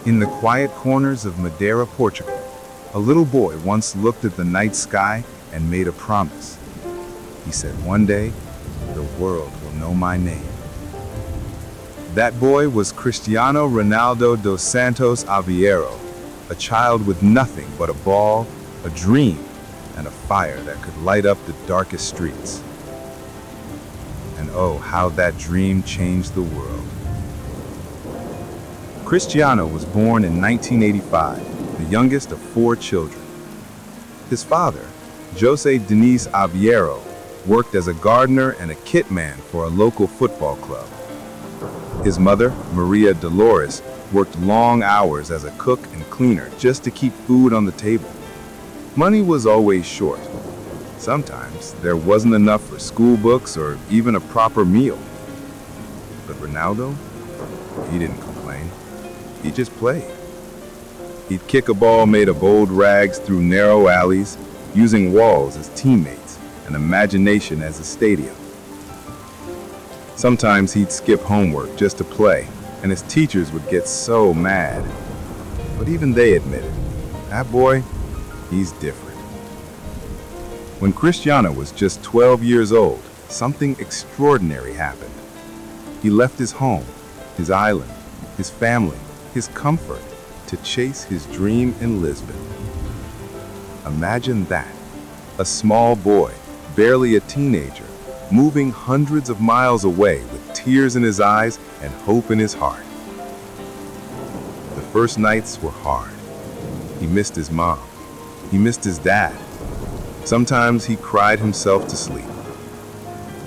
In the quiet corners of Madeira, Portugal, a little boy once looked at the night sky and made a promise. He said, "One day, the world will know my name." That boy was Cristiano Ronaldo dos Santos Aveiro, a child with nothing but a ball, a dream, and a fire that could light up the darkest streets. And oh, how that dream changed the world. Cristiano was born in 1985, the youngest of 4 children. His father, José Diniz Aveiro, worked as a gardener and a kit man for a local football club. His mother, Maria Dolores, worked long hours as a cook and cleaner just to keep food on the table. Money was always short. Sometimes there wasn't enough for school books or even a proper meal. But Ronaldo, he didn't complain. He just played. He'd kick a ball made of old rags through narrow alleys, using walls as teammates and imagination as a stadium. Sometimes he'd skip homework just to play, and his teachers would get so mad. But even they admitted, that boy, he's different. When Cristiano was just 12 years old, something extraordinary happened. He left his home, his island, his family, his comfort, to chase his dream in Lisbon. Imagine that, a small boy, barely a teenager, moving hundreds of miles away with tears in his eyes and hope in his heart. The first nights were hard. He missed his mom. He missed his dad. Sometimes he cried himself to sleep.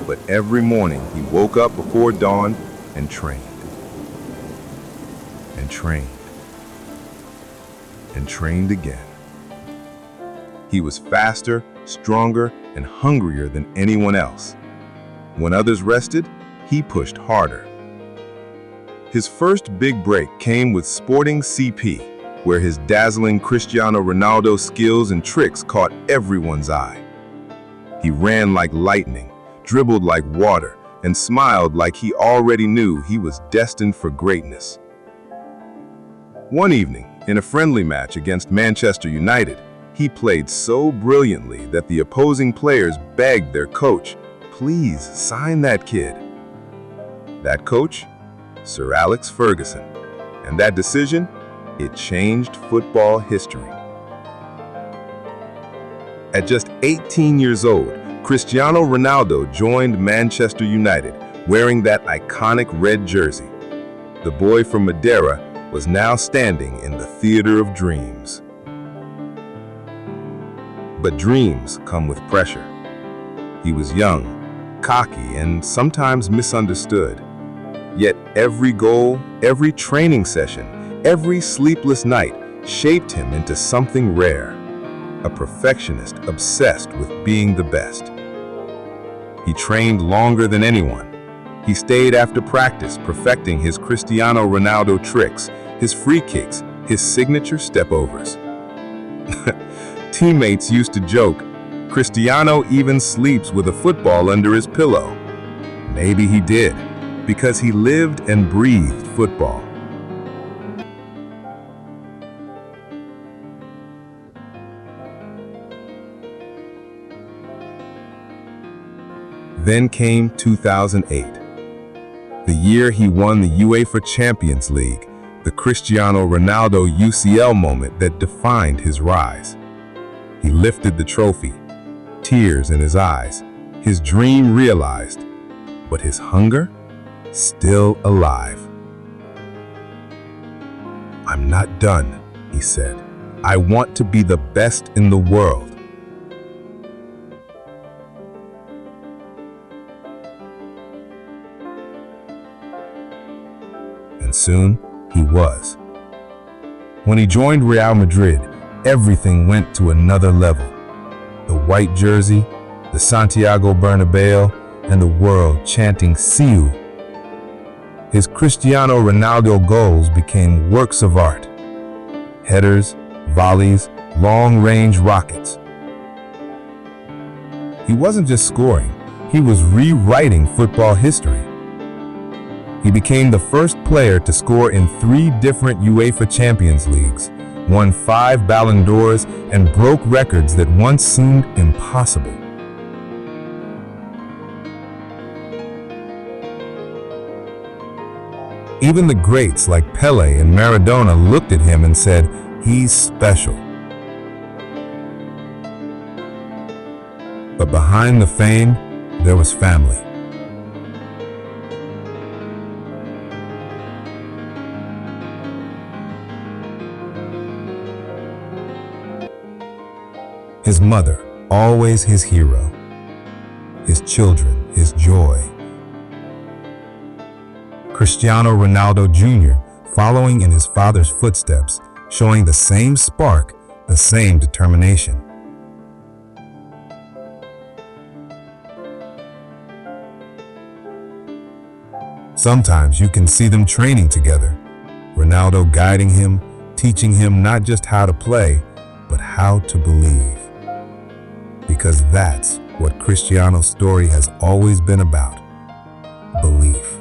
But every morning he woke up before dawn and trained. And trained. And trained again. He was faster, stronger, and hungrier than anyone else. When others rested, he pushed harder. His first big break came with Sporting CP, where his dazzling Cristiano Ronaldo skills and tricks caught everyone's eye. He ran like lightning, dribbled like water, and smiled like he already knew he was destined for greatness. One evening, in a friendly match against Manchester United, he played so brilliantly that the opposing players begged their coach, "Please sign that kid." That coach? Sir Alex Ferguson. And that decision? It changed football history. At just 18 years old, Cristiano Ronaldo joined Manchester United, wearing that iconic red jersey. The boy from Madeira was now standing in the theater of dreams. But dreams come with pressure. He was young, cocky, and sometimes misunderstood. Yet every goal, every training session, every sleepless night shaped him into something rare, a perfectionist obsessed with being the best. He trained longer than anyone. He stayed after practice, perfecting his Cristiano Ronaldo tricks, his free kicks, his signature step-overs. Teammates used to joke, "Cristiano even sleeps with a football under his pillow." Maybe he did, because he lived and breathed football. Then came 2008, the year he won the UEFA Champions League, the Cristiano Ronaldo UCL moment that defined his rise. He lifted the trophy, tears in his eyes, his dream realized, but his hunger still alive. "I'm not done," he said. "I want to be the best in the world." And soon, he was. When he joined Real Madrid, everything went to another level. The white jersey, the Santiago Bernabeu, and the world chanting "Siu." His Cristiano Ronaldo goals became works of art. Headers, volleys, long-range rockets. He wasn't just scoring, he was rewriting football history. He became the first player to score in 3 different UEFA Champions Leagues, won 5 Ballon d'Ors, and broke records that once seemed impossible. Even the greats like Pelé and Maradona looked at him and said, "He's special." But behind the fame, there was family. His mother, always his hero. His children, his joy. Cristiano Ronaldo Jr., following in his father's footsteps, showing the same spark, the same determination. Sometimes you can see them training together, Ronaldo guiding him, teaching him not just how to play, but how to believe. Because that's what Cristiano's story has always been about, belief.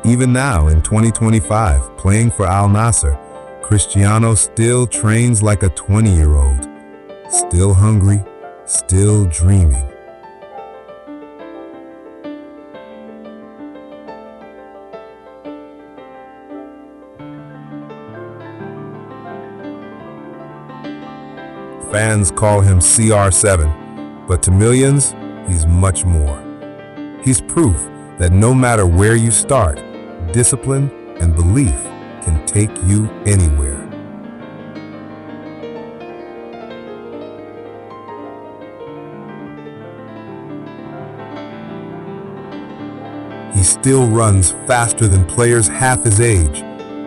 Even now in 2025, playing for Al Nassr, Cristiano still trains like a 20-year-old, still hungry, still dreaming. Fans call him CR7, but to millions, he's much more. He's proof that no matter where you start, discipline and belief can take you anywhere. He still runs faster than players half his age,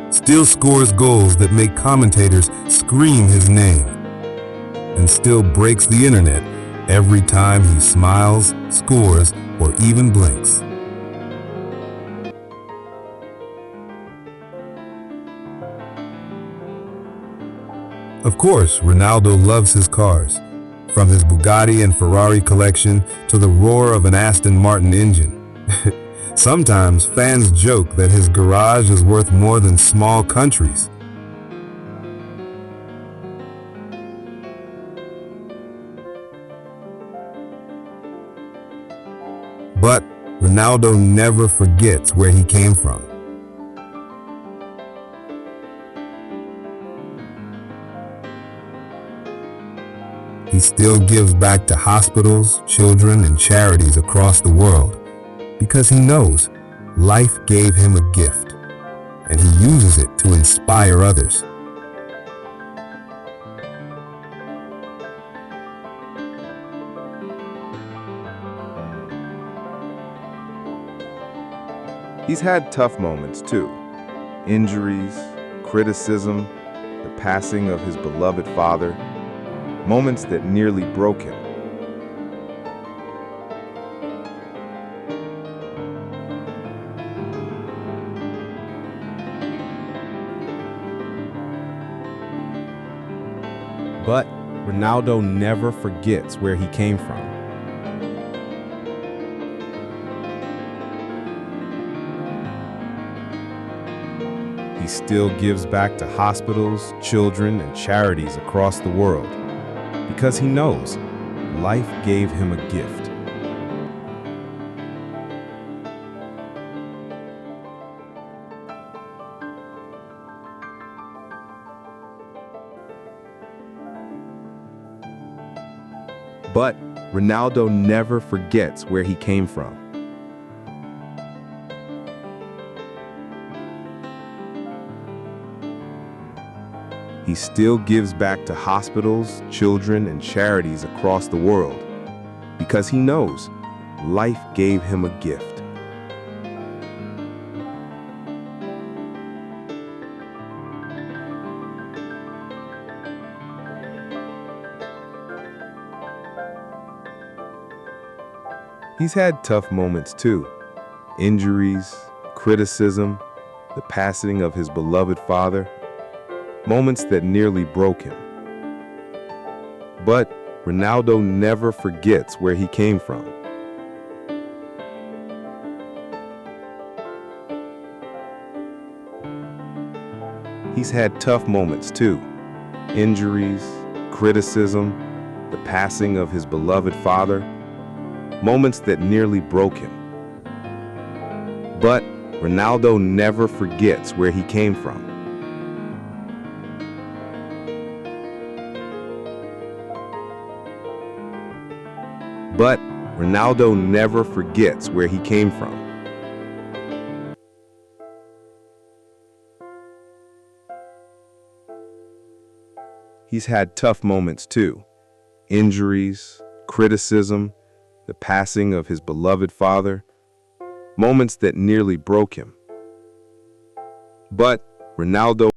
still scores goals that make commentators scream his name, and still breaks the internet every time he smiles, scores, or even blinks. Of course, Ronaldo loves his cars, from his Bugatti and Ferrari collection to the roar of an Aston Martin engine. Sometimes fans joke that his garage is worth more than small countries. But Ronaldo never forgets where he came from. He still gives back to hospitals, children, and charities across the world because he knows life gave him a gift, and he uses it to inspire others. He's had tough moments too. Injuries, criticism, the passing of his beloved father, moments that nearly broke him. But Ronaldo never forgets where he came from. He still gives back to hospitals, children, and charities across the world because he knows life gave him a gift. But Ronaldo never forgets where he came from. He still gives back to hospitals, children, and charities across the world because he knows life gave him a gift. He's had tough moments too. Injuries, criticism, the passing of his beloved father, moments that nearly broke him. But Ronaldo never forgets where he came from. He's had tough moments too. Injuries, criticism, the passing of his beloved father, moments that nearly broke him. But Ronaldo never forgets where he came from. But Ronaldo never forgets where he came from. He's had tough moments too. Injuries, criticism, the passing of his beloved father, moments that nearly broke him. But Ronaldo